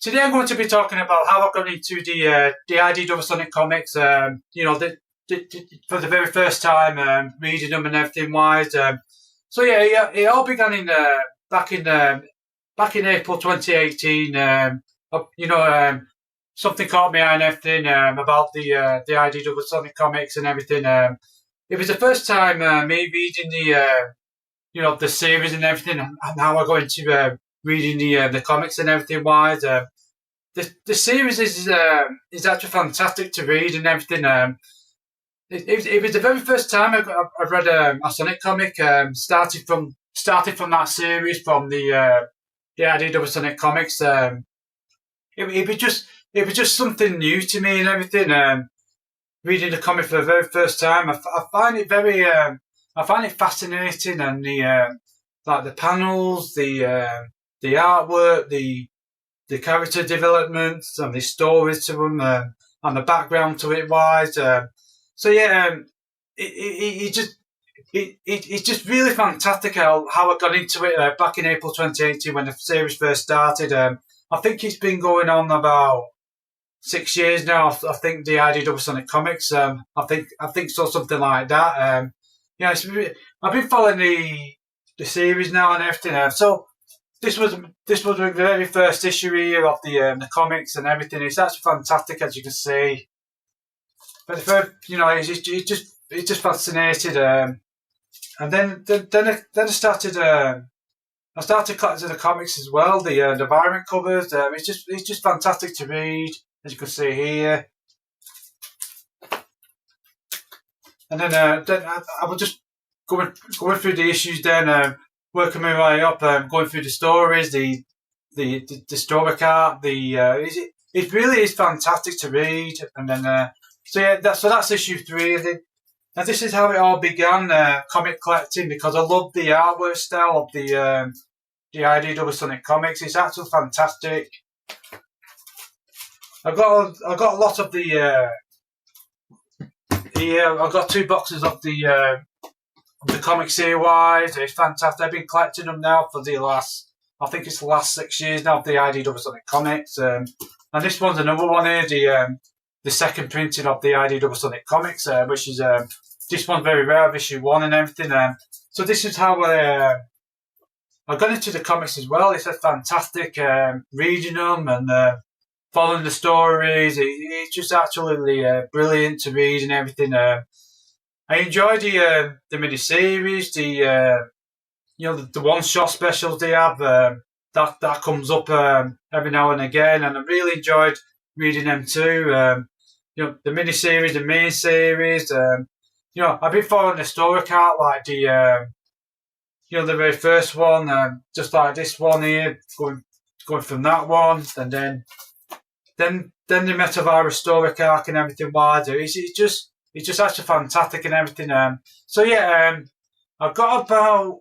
Today I'm going to be talking about how I got into the IDW Sonic comics. For the very first time, reading them and everything wise. It all began in back in back in April 2018. Something caught my eye and everything about the IDW Sonic comics and everything. It was the first time me reading the series and everything, and how I got into reading the comics and everything wise. The series is actually fantastic to read and everything. It was the very first time I read a Sonic comic. Started from that series from the IDW Sonic comics. It was just something new to me and everything. Reading the comic for the very first time, I find it very I find it fascinating, and the panels, the artwork, the character developments and the stories to them, and the background to it wise. It's just really fantastic how I got into it back in April 2018 when the series first started. I think it's been going on about 6 years now. I think the IDW Sonic comics. I think so, something like that. I've been following the series now and everything. So this was the very first issue here of the comics and everything. It's actually fantastic, as you can see. But the first, it's just fascinated. And then I started collecting the comics as well. The variant covers. It's just fantastic to read, as you can see here. And then I was just going through the issues, then working my way up, going through the stories, the story art. It really is fantastic to read. And then that's issue 3. And this is how it all began, comic collecting, because I love the artwork style of the IDW Sonic comics. It's actually fantastic. I got a lot of the. I've got 2 boxes of the comics here wise. It's fantastic. I've been collecting them now for the last 6 years now of the IDW Sonic comics. And this one's another one here, the second printing of the IDW Sonic comics, which is this one's very rare, issue 1 and everything. So this is how I got into the comics as well. It's fantastic reading them and following the stories. It's just absolutely brilliant to read and everything. I enjoy the mini-series, the one-shot specials they have. That comes up every now and again, and I really enjoyed reading them too. The mini-series, the main series. I've been following the story art, like the very first one, just like this one here, going from that one, and then the Metavirus story arc and everything wider. It's just actually fantastic and everything. I've got about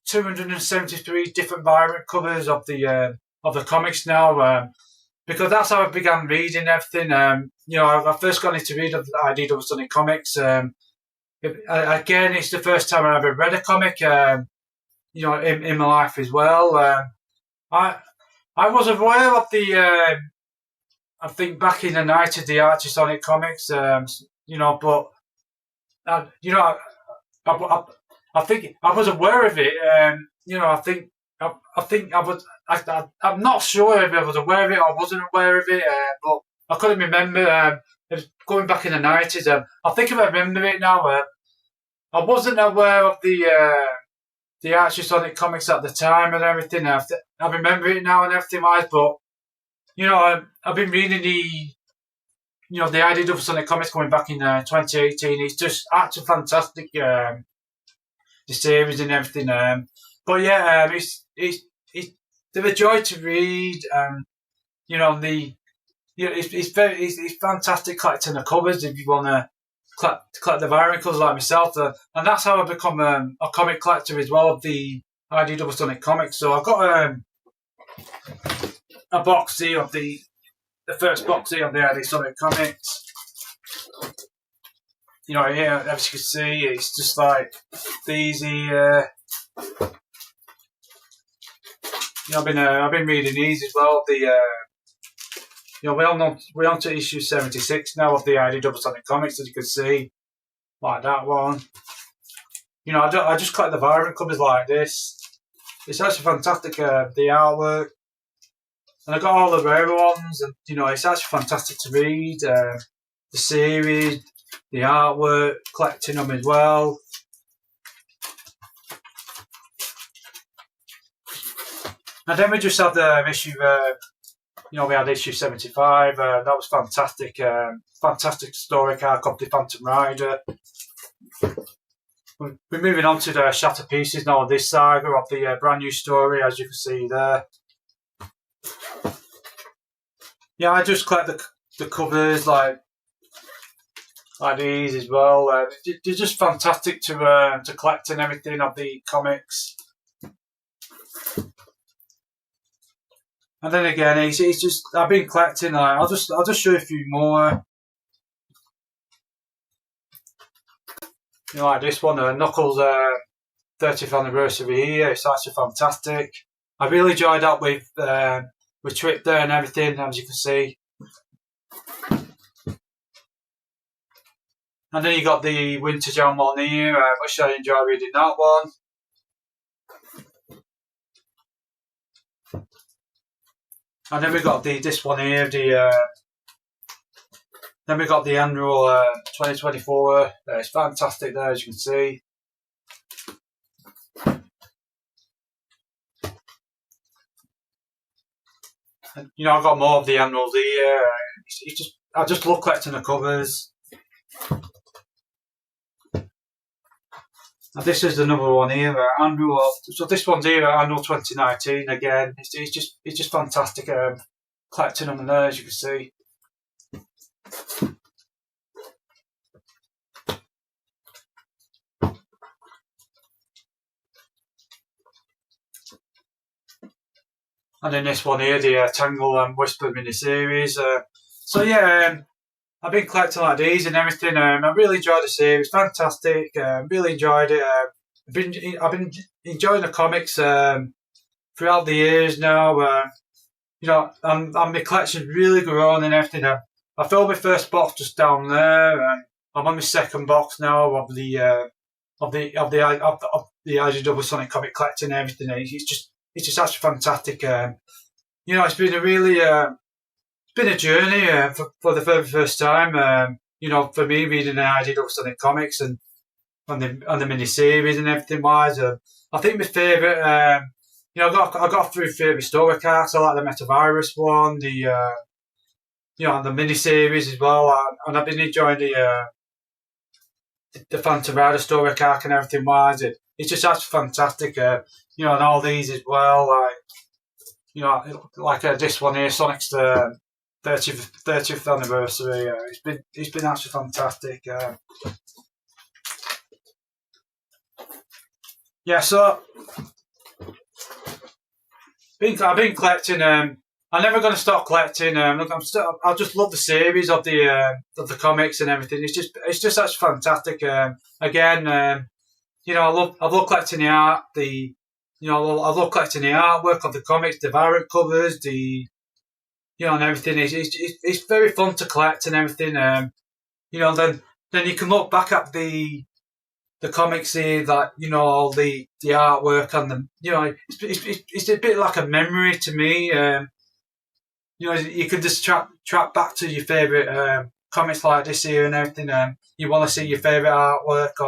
273 different variant covers of the comics now, because that's how I began reading everything. I first got into reading the IDW Sonic comics. Again, it's the first time I ever read a comic. In my life as well. I was aware of the. I think back in the night of the Archie Sonic comics, but I think I was aware of it. I think I was. I'm not sure if I was aware of it or wasn't aware of it, but I couldn't remember. It was going back in the 90s. I think I remember it now. I wasn't aware of the Archie Sonic comics at the time and everything. I remember it now and everything wise, but I've been reading the IDW Sonic comics going back in 2018. It's just actually fantastic, the series and everything. They're a joy to read. It's fantastic collecting the covers if you want to collect the variant covers like myself, and that's how I become a comic collector as well of the IDW Sonic comics. So I've got a box here of the first box here of the IDW Sonic comics. Here, as you can see, it's just like these here. I've been reading these as well. we're on to issue 76 now of the IDW Sonic comics, as you can see, like that one. I just collect the variant covers like this. It's actually fantastic, the artwork. And I got all the rare ones, and it's actually fantastic to read. The series, the artwork, collecting them as well. And then we just had the issue. We had issue 75. That was fantastic. Fantastic story arc of the Phantom Rider. We're moving on to the Shatter Pieces now of this saga of the brand new story, as you can see there. Yeah, I just collect the covers like these as well. They're just fantastic to collect and everything of the comics. And then again, it's just I've been collecting. Like I'll just show you a few more. Like this one, Knuckles' 30th anniversary here. It's actually fantastic. I really enjoyed that with Trip there and everything, as you can see. And then you got the Winter Jam one here, which I enjoy reading that one. And then we got this one here, then we got the annual 2024. It's fantastic there, as you can see. And, I've got more of the annuals here. I just love collecting the covers. And this is another one here, annual. So this one's here, annual 2019 again. It's just fantastic collecting them there, as you can see. And then this one here, the Tangle and Whisper miniseries. So yeah, I've been collecting like these and everything. I really enjoyed the series, fantastic. Really enjoyed it. I've been enjoying the comics throughout the years now. And my collection's really grown and everything. I filled my first box just down there, and I'm on my second box now of the IDW Sonic comic collecting and everything. It's just actually fantastic. It's been a really it's been a journey for the very first time. For me reading the IDW Sonic comics and the mini series and everything wise. I think my favourite. I got through favourite story cards. I like the Metavirus one, the mini series as well, and I've been enjoying the Phantom Rider story arc and everything wise. It's just actually fantastic. And all these as well, like this one here, Sonic's 30th anniversary. It's been actually fantastic. So I've been collecting. I'm never going to stop collecting. I just love the series of the comics and everything. It's just such fantastic. Again, I love collecting the art. I love collecting the artwork of the comics, the variant covers, and everything. It's very fun to collect and everything. Then you can look back at the comics here, that all the artwork and it's a bit like a memory to me. You can just track back to your favourite comics like this here and everything. You want to see your favourite artwork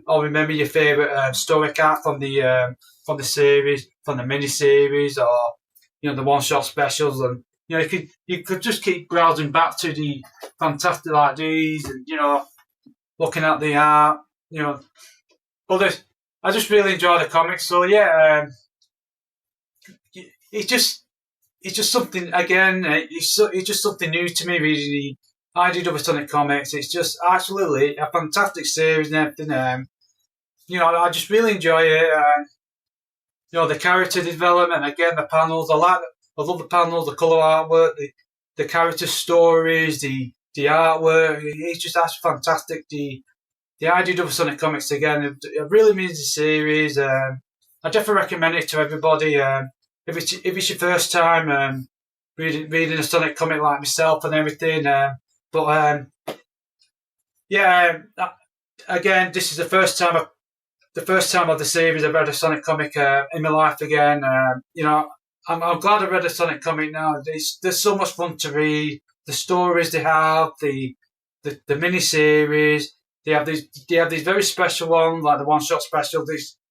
or remember your favourite story arc from the series, from the mini series, or the one shot specials, and you could just keep browsing back to the fantastic like these, and looking at the art, But I just really enjoy the comics. So yeah, it's just something again. It's just something new to me reading the IDW Sonic comics. It's just absolutely a fantastic series and everything. I just really enjoy it. The character development, again, the panels. I love the panels, the colour artwork, the character stories, the artwork. It's just actually fantastic. The IDW Sonic comics again. It really means the series. I definitely recommend it to everybody. If it's your first time, reading a Sonic comic like myself and everything. But yeah, again, this is the first time of the series I've read a Sonic comic in my life again. I'm glad I read a Sonic comic now. There's so much fun to read. The stories they have, the mini series. They have these very special ones, like the one shot special.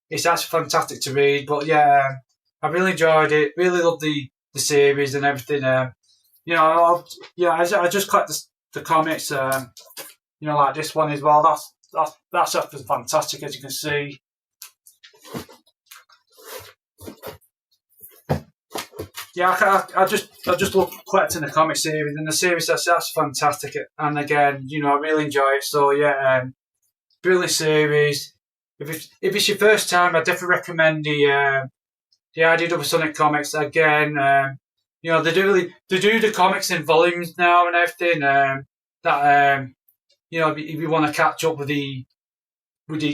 It's actually fantastic to read. But yeah, I really enjoyed it. Really loved the series and everything. I just collect the comics. Like this one as well. That's actually fantastic, as you can see. Yeah, I just love collecting the comic series, and the series that's fantastic. And again, I really enjoy it. So yeah, brilliant series. If it's your first time, I definitely recommend the IDW Sonic comics. Again, they do the comics in volumes now and everything. If you want to catch up with the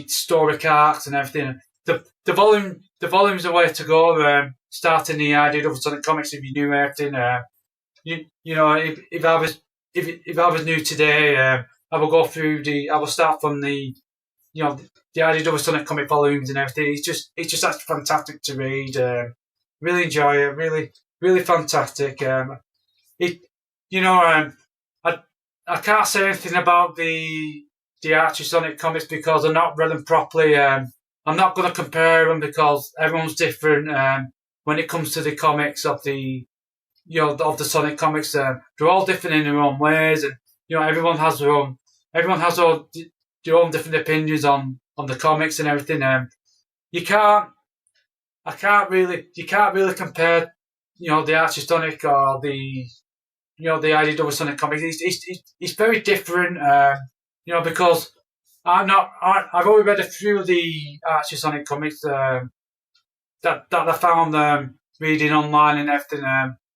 story arcs and everything, the volume's the way to go. Starting the IDW Sonic comics, if you knew everything, if I was new today, I will start from the IDW Sonic comic volumes and everything. It's just actually fantastic to read. Really enjoy it. Really, really fantastic. I can't say anything about the Archie Sonic comics because I've not read them properly. I'm not going to compare them because everyone's different. When it comes to the comics of the Sonic comics, they're all different in their own ways, and everyone has their own different opinions on the comics and everything. You can't really compare the Archie Sonic or the IDW Sonic comics. It's very different. Because I've only read a few of the Archie Sonic comics that I found reading online and everything.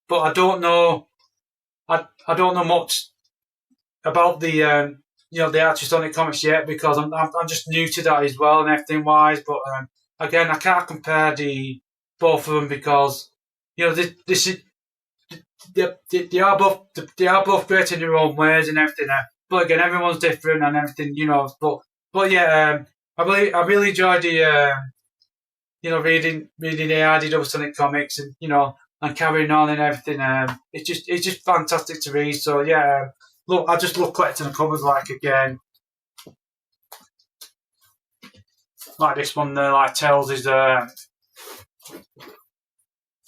But I don't know. I don't know much about the Archie Sonic comics yet because I'm just new to that as well and everything wise. But again, I can't compare both of them because this is. They are both great in their own ways and everything. But again, everyone's different and everything, But yeah, I really enjoyed the reading the IDW Sonic comics and and carrying on and everything. It's just fantastic to read. So yeah, look, I just love collecting the covers again. Like this one there, tells his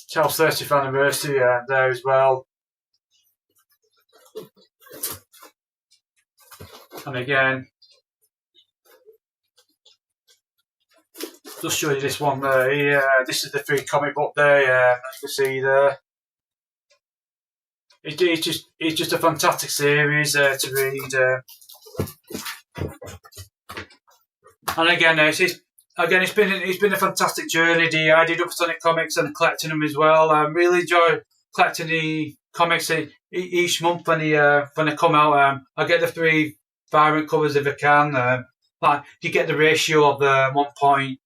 Tells 30th anniversary there as well. And again, just show you this one there. This is the free comic book there, as you can see there. It's just a fantastic series to read. And again, it's been a fantastic journey. I did up Sonic comics and collecting them as well. I really enjoy collecting the comics each month when they come out. I get the 3 variant covers if I can. You get the ratio of 1.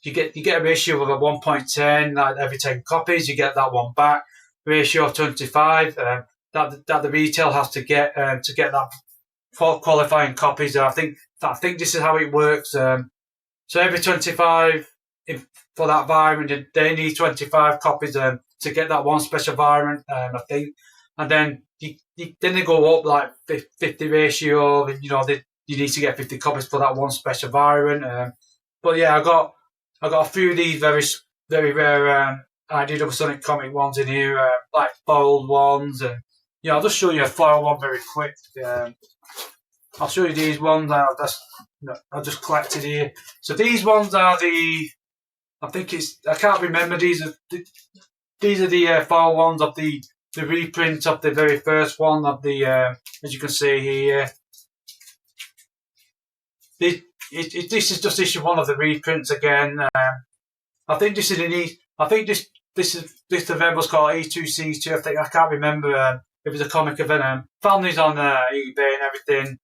You get a ratio of 1.10. Like every 10 copies, you get that one back. Ratio of 25 that the retail has to get that qualifying copies. I think this is how it works. So every 25 for that variant, they need 25 copies to get that one special variant. I think, and then then they go up 50 ratio, and you need to get 50 copies for that one special variant. But yeah, I got a few of these very very rare IDW Sonic comic ones in here, foiled ones, and I'll just show you a foil one very quick. I'll show you these ones. I just collected here. So these ones are I can't remember. These are the foil ones of the reprint of the very first one of the as you can see here. This is just issue 1 of the reprints again. I think this is this event was called E2C2. I can't remember. It was a comic event. Found these on eBay and everything.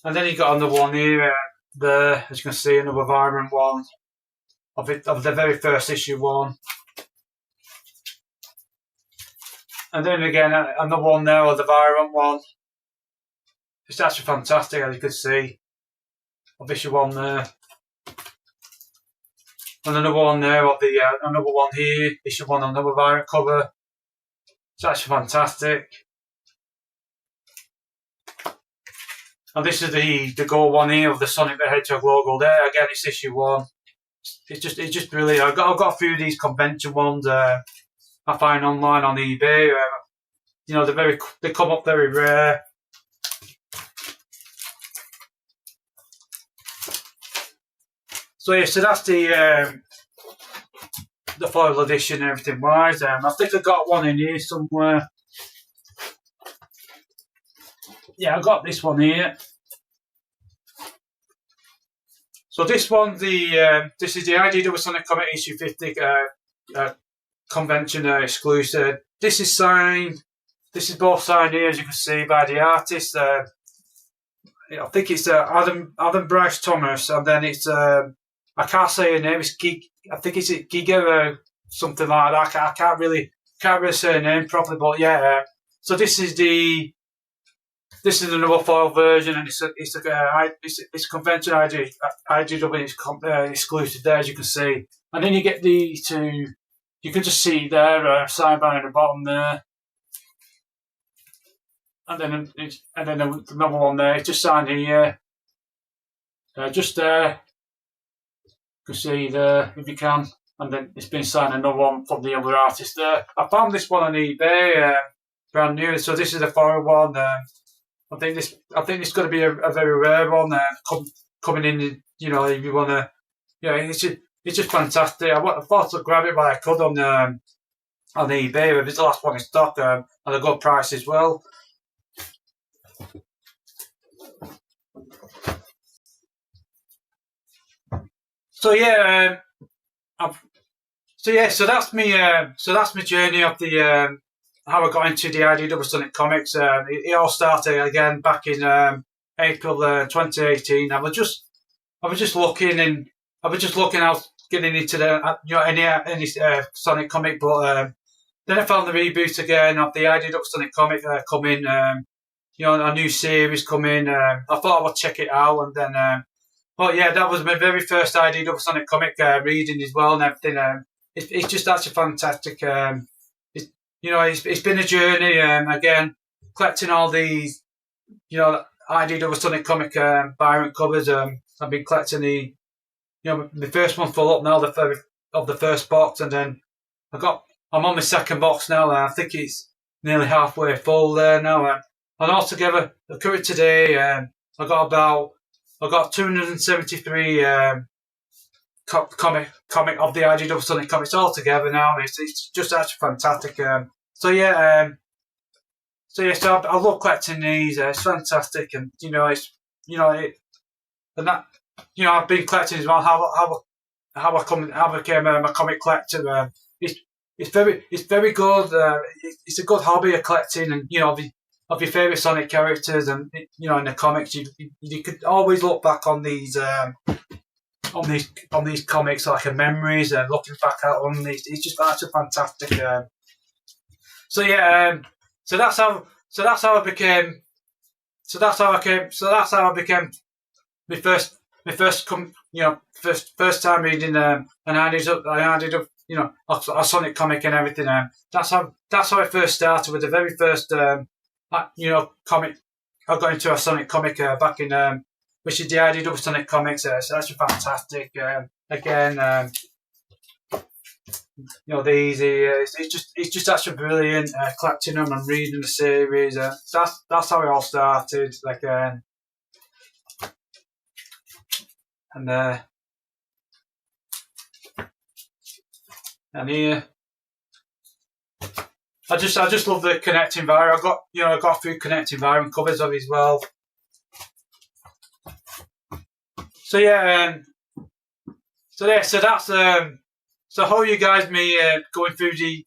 And then you got another one here, there, as you can see, another variant one of the very first issue one. And then again, another one there, or the Virant one. It's actually fantastic, as you can see. Of issue 1 there. And another one there, of the another one here, issue 1 on another Virant cover. It's actually fantastic. And this is the gold one here of the Sonic the Hedgehog logo there. Again, it's issue 1. It's just brilliant. I've got a few of these convention ones I find online on eBay. You know, they come up very rare. So yeah, so that's the foil edition and everything wise. I think I got one in here somewhere. Yeah, I got this one here. So this one, this is the IDW Sonic Comic issue 50 convention exclusive. This is signed. This is both signed here, as you can see, by the artist. I think it's Adam Bryce Thomas, and then it's I can't say her name. It's I think it's Giga something like that. I can't really say her name properly, but yeah. So this is another foil version, and it's a convention IDW exclusive there, as you can see. And then you get the two. You can just see there signed by the bottom there. And then another one there. It's just signed here. Just there. You can see there if you can. And then it's been signed another one from the other artist there. I found this one on eBay, brand new. So this is the foil one. I think this is going to be a very rare one. Coming in, you know, if you want to, yeah, it's just fantastic. I thought to grab it when I could on eBay. If it's the last one in stock, at a good price as well. So yeah, so that's me. So that's my journey of the how I got into the IDW Sonic comics. It all started again back in April 2018. I was just looking out getting into the any Sonic comic, but then I found the reboot again of the IDW Sonic comic coming. A new series coming. I thought I would check it out, and then. But yeah, that was my very first IDW Sonic comic reading as well, and everything. It's just actually fantastic. It's been a journey. Again, collecting all these, IDW Sonic comic Virant covers. I've been collecting my first one full up now, of the first box, and then I'm on my second box now. And I think it's nearly halfway full there now. And altogether, current today, I got 273 comic of the IDW Sonic comics all together now. It's just actually fantastic. So I love collecting these. It's fantastic, and I've been collecting as well. How I became a comic collector. It's very good. It's a good hobby of collecting, and of your favourite Sonic characters, and in the comics, you could always look back on these comics like memories and looking back at them. It's just actually fantastic. So that's how I became my first time reading and I ended up a Sonic comic and everything. That's how I first started with the very first comic. I got into a Sonic comic back in which is the IDW Sonic comics. So that's fantastic. Again, it's just actually brilliant collecting them and reading the series. That's how it all started. And here. I just love the connecting Virant. I got a few connecting Virant covers of it as well. So that's so how you guys me going through the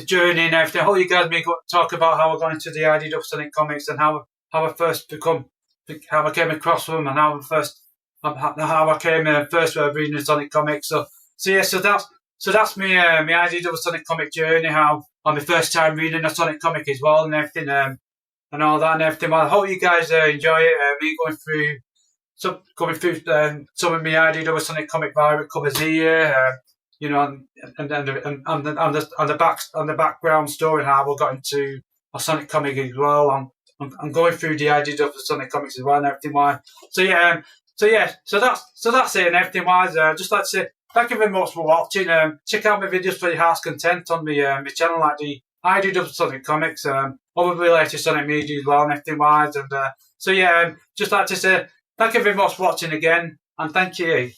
journey and everything. How you guys me talk about how I got into the IDW Sonic comics and how I came across them and how I came first reading the Sonic comics. So that's me my IDW Sonic comic journey. How on my first time reading a Sonic comic as well and everything, and all that and everything. Well, I hope you guys enjoy it. Me going through some of my IDW Sonic comic variant covers here, you know, and the background story and how we got into a Sonic comic as well. I'm going through the IDW Sonic comics as well and everything. Wise. So that's it and everything. Wise, just like to say thank you very much for watching. Check out my videos for your heart's content on my channel, like the IDW Sonic comics, all the latest Sonic media as well and everything. Wise, and just like to say thank you very much for watching again, and thank you.